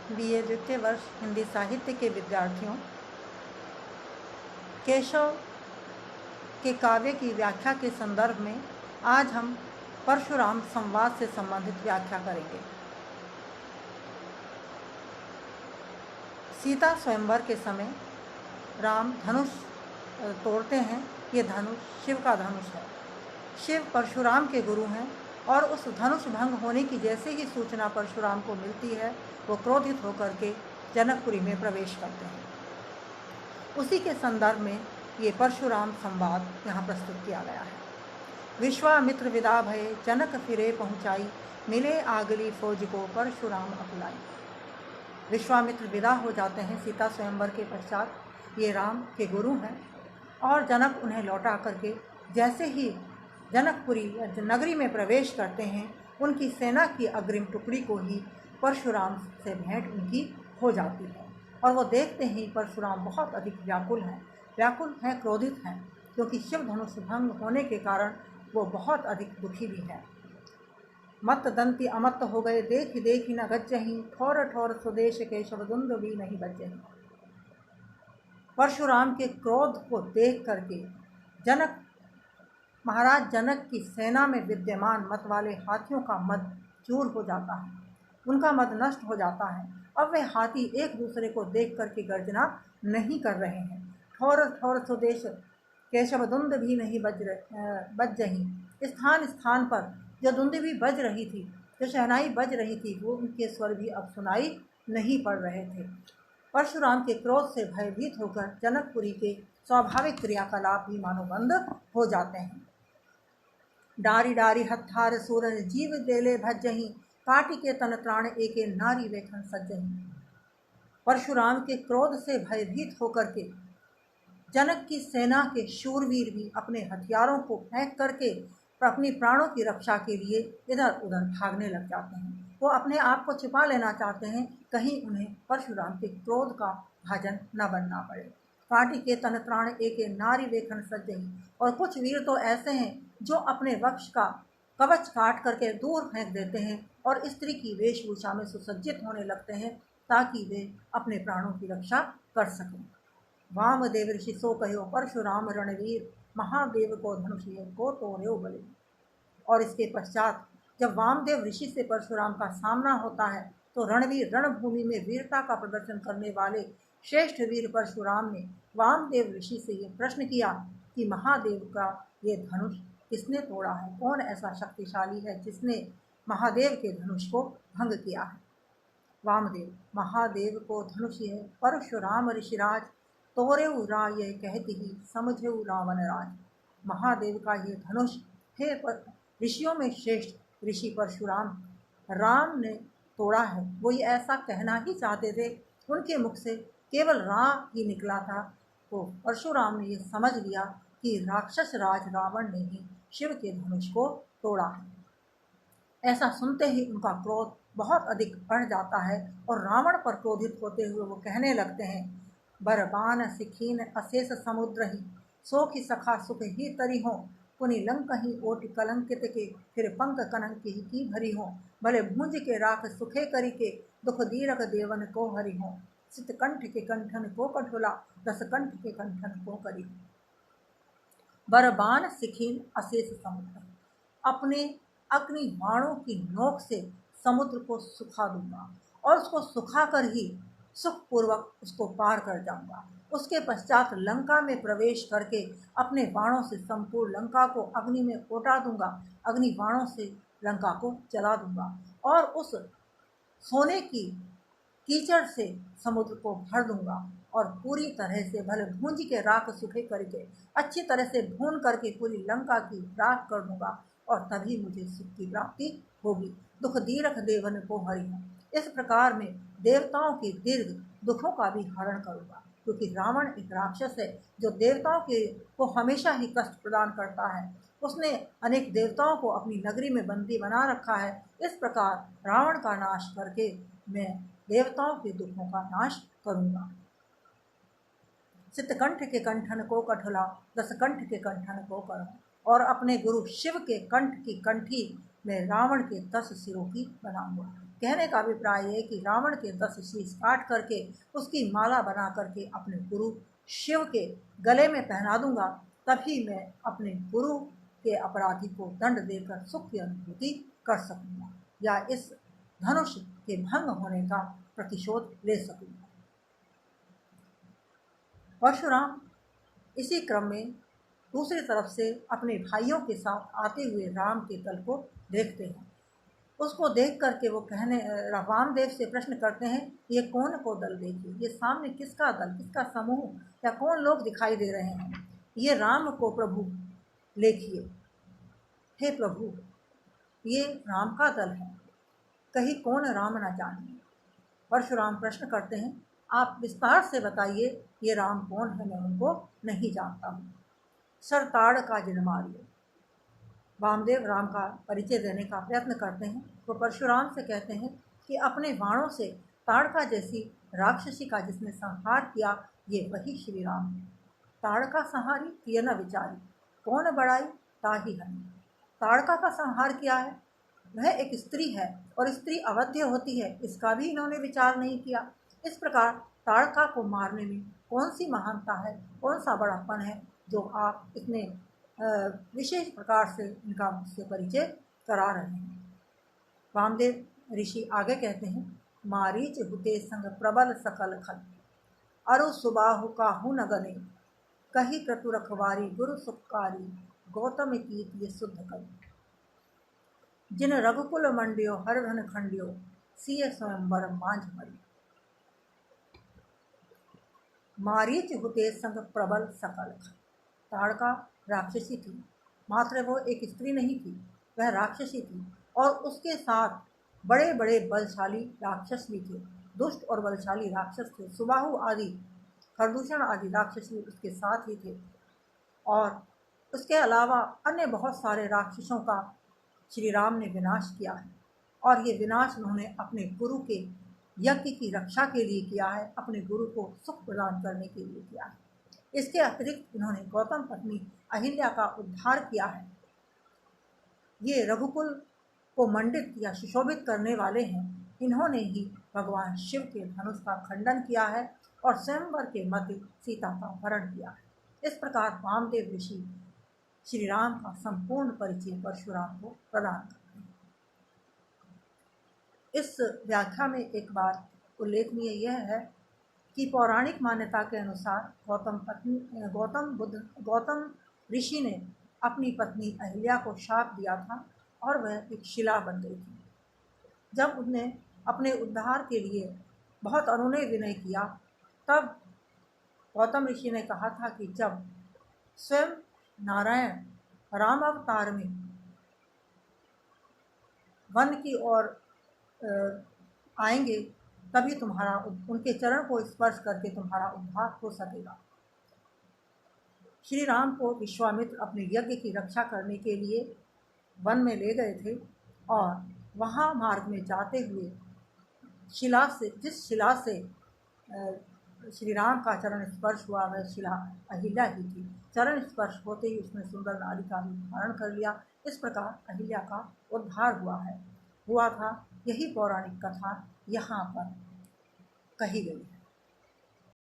BA द्वितीय वर्ष हिंदी साहित्य के विद्यार्थियों, केशव के काव्य की व्याख्या के संदर्भ में आज हम परशुराम संवाद से संबंधित व्याख्या करेंगे। सीता स्वयंवर के समय राम धनुष तोड़ते हैं। ये धनुष शिव का धनुष है। शिव परशुराम के गुरु हैं और उस धनुष भंग होने की जैसे ही सूचना परशुराम को मिलती है, वो क्रोधित होकर के जनकपुरी में प्रवेश करते हैं। उसी के संदर्भ में ये परशुराम संवाद यहाँ प्रस्तुत किया गया है। विश्वामित्र विदा भये जनक फिरे पहुँचाई, मिले आगली फौज को परशुराम अकुलाई। विश्वामित्र विदा हो जाते हैं सीता स्वयंवर के पश्चात। ये राम के गुरु हैं और जनक उन्हें लौटा करके जैसे ही जनकपुरी नगरी में प्रवेश करते हैं, उनकी सेना की अग्रिम टुकड़ी को ही परशुराम से भेंट उनकी हो जाती है। और वो देखते ही परशुराम बहुत अधिक व्याकुल हैं, क्रोधित हैं, क्योंकि शिव धनुष भंग होने के कारण वो बहुत अधिक दुखी भी है। मत दंती अमत हो गए, देखी देखी न गज्जहीं, ठोर ठोर स्वदेश केशव दुंद भी नहीं बज्जहीं। परशुराम के क्रोध को देख करके महाराज जनक की सेना में विद्यमान मत वाले हाथियों का मद चूर हो जाता है, उनका मद नष्ट हो जाता है। अब वे हाथी एक दूसरे को देख करके गर्जना नहीं कर रहे हैं। ठोर ठोर स्वदेश केशव धुंद भी नहीं बज्जहीं। स्थान स्थान पर जो धुंद भी बज रही थी, जो शहनाई बज रही थी, वो उनके स्वर भी अब सुनाई नहीं पड़ रहे थे। परशुराम के क्रोध से भयभीत होकर जनकपुरी के स्वाभाविक क्रियाकलाप भी मानो बंद हो जाते हैं। डारी डारी हत्थार सूरज जीव देले भज्जहीं, काटी के तन त्राण एके नारी वेखन सज्जहीं। परशुराम के क्रोध से भयभीत होकर के जनक की सेना के शूरवीर भी अपने हथियारों को फेंक करके अपनी प्राणों की रक्षा के लिए इधर उधर भागने लग जाते हैं। वो अपने आप को छिपा लेना चाहते हैं, कहीं उन्हें परशुराम के क्रोध का भाजन न बनना पड़े। काटी के तन त्राण एके नारी वेखन सज्जहीं। और कुछ वीर तो ऐसे हैं जो अपने वक्ष का कवच काट करके दूर फेंक देते हैं और स्त्री की वेशभूषा में सुसज्जित होने लगते हैं, ताकि वे अपने प्राणों की रक्षा कर सकें। वामदेव ऋषि सो कहो परशुराम रणवीर, महादेव को धनुष को तोड़ो बले। और इसके पश्चात जब वामदेव ऋषि से परशुराम का सामना होता है, तो रणवीर रणभूमि में वीरता का प्रदर्शन करने वाले श्रेष्ठ वीर परशुराम ने वामदेव ऋषि से ये प्रश्न किया कि महादेव का ये धनुष किसने तोड़ा है? कौन ऐसा शक्तिशाली है जिसने महादेव के धनुष को भंग किया है? वामदेव, महादेव को धनुष है परशुराम ऋषिराज, तोरेऊ राय कहती ही समझेऊ रावण राज। महादेव का ये धनुष हे ऋषियों में श्रेष्ठ ऋषि परशुराम राम ने तोड़ा है। वो ये ऐसा कहना ही चाहते थे, उनके मुख से केवल रा ही निकला था। तो परशुराम ने ये समझ लिया कि राक्षस राज रावण ने ही शिव के धनुष को तोड़ा है। ऐसा सुनते ही उनका क्रोध बहुत अधिक बढ़ जाता है और रावण पर क्रोधित होते हुए वो कहने लगते हैं, बरबान सिखीन अशेष समुद्र ही, सो की सखा सुख ही तरी हो, पुनि लंक ही ओट कलंकित के, फिर पंक कलंक ही की भरी हो, भले भूंज के राख सुखे करी के, दुख दीरक देवन को हरि हो, सित कंठ के कंठन को कठोला, दस कंठ के कंठन को करी। बरबान सिखीन अशेष समुद्र, अपने अग्नि बाणों की नोक से समुद्र को सुखा दूंगा और उसको सुखा कर ही सुखपूर्वक उसको पार कर जाऊंगा। उसके पश्चात लंका में प्रवेश करके अपने बाणों से संपूर्ण लंका को अग्नि में कोटा दूंगा, अग्नि बाणों से लंका को जला दूंगा और उस सोने की कीचड़ से समुद्र को भर दूंगा और पूरी तरह से भले भूंज के राख सूखे करके अच्छी तरह से भून करके पूरी लंका की राख कर दूंगा और तभी मुझे सुख की प्राप्ति होगी। दुख दीरख देवन को हरि हो। इस प्रकार में देवताओं के दीर्घ दुखों का भी हरण करूंगा, क्योंकि रावण एक राक्षस है जो देवताओं को हमेशा ही कष्ट प्रदान करता है। उसने अनेक देवताओं को अपनी नगरी में बंदी बना रखा है। इस प्रकार रावण का नाश करके मैं देवताओं के दुखों का नाश करूंगा। चित्तकंठ के कंठन को कठोला, दस कंठ के कंठन को करो। और अपने गुरु शिव के कंठ की कंठी में रावण के 10 सिरों की बनाऊंगा। कहने का अभिप्राय है कि रावण के 10 शीश काट करके उसकी माला बना करके अपने गुरु शिव के गले में पहना दूंगा, तभी मैं अपने गुरु के अपराधी को दंड देकर सुख की अनुभूति कर सकूंगा या इस धनुष के भंग होने का प्रतिशोध ले सकूंगा। परशुराम इसी क्रम में दूसरी तरफ से अपने भाइयों के साथ आते हुए राम के दल को देखते हैं। उसको देख करके वो वामदेव से प्रश्न करते हैं, ये कौन को दल देखिए, ये सामने किसका दल, किसका समूह या कौन लोग दिखाई दे रहे हैं, ये राम को प्रभु लेखिए, हे प्रभु ये राम का दल है, कहीं कौन राम न जाने। परशुराम प्रश्न करते हैं, आप विस्तार से बताइए ये राम कौन है, मैं उनको नहीं जानता हूँ। सरताड़ का जिनमार्य। वामदेव राम का परिचय देने का प्रयत्न करते हैं। वो परशुराम से कहते हैं कि अपने बाणों से ताड़का जैसी राक्षसी का जिसने संहार किया, ये वही श्री राम है। ताड़का संहारी किए न विचारी, कौन बड़ाई ताही हनी। ताड़का का संहार किया है, वह एक स्त्री है और स्त्री अवध्य होती है, इसका भी इन्होंने विचार नहीं किया। इस प्रकार ताड़का को मारने में कौन सी महानता है, कौन सा बड़ापन है जो आप इतने विशेष प्रकार से इनका मुझसे परिचय करा रहे हैं। वामदेव ऋषि आगे कहते हैं, मारीच हुते संग प्रबल सकल खल, अरु सुबाहु काहू न गने, कही क्रतु रखवारी गुरु सुखकारी, गौतम कीत ये शुद्ध कर। जिन रघुकुल मंडियो हरधन खंडियो, सिय स्वयंवर मांझ मरी। मारीच हुते संग प्रबल सकल खल। ताड़का राक्षसी थी, मात्र वो एक स्त्री नहीं थी, वह राक्षसी थी और उसके साथ बड़े बड़े बलशाली राक्षस भी थे। दुष्ट और बलशाली राक्षस थे, सुबाहु आदि खरदूषण आदि राक्षस भी उसके साथ ही थे और उसके अलावा अन्य बहुत सारे राक्षसों का श्री राम ने विनाश किया है। और ये विनाश उन्होंने अपने गुरु के यज्ञ की रक्षा के लिए किया है, अपने गुरु को सुख प्रदान करने के लिए किया है। इसके अतिरिक्त इन्होंने गौतम पत्नी अहिल्या का उद्धार किया है। ये रघुकुल को मंडित या सुशोभित करने वाले हैं, इन्होंने ही भगवान शिव के धनुष का खंडन किया है और स्वयंवर के मध्य सीता का हरण किया है। इस प्रकार वामदेव ऋषि श्री राम का संपूर्ण परिचय परशुराम को प्रदान करते हैं। इस व्याख्या में एक बात उल्लेखनीय यह है कि पौराणिक मान्यता के अनुसार गौतम ऋषि ने अपनी पत्नी अहिल्या को शाप दिया था और वह एक शिला बन गई थी। जब उसने अपने उद्धार के लिए बहुत अनुनय विनय किया, तब गौतम ऋषि ने कहा था कि जब स्वयं नारायण राम अवतार में वन की ओर आएंगे, तभी तुम्हारा उनके चरण को स्पर्श करके तुम्हारा उद्धार हो सकेगा। श्री राम को विश्वामित्र अपने यज्ञ की रक्षा करने के लिए वन में ले गए थे और वहाँ मार्ग में जाते हुए जिस शिला से श्री राम का चरण स्पर्श हुआ, वह शिला अहिल्या ही थी। चरण स्पर्श होते ही उसने सुंदर नारी का भी धारण कर लिया। इस प्रकार अहिल्या का उद्धार हुआ था। यही पौराणिक कथा यहाँ पर कही गई है।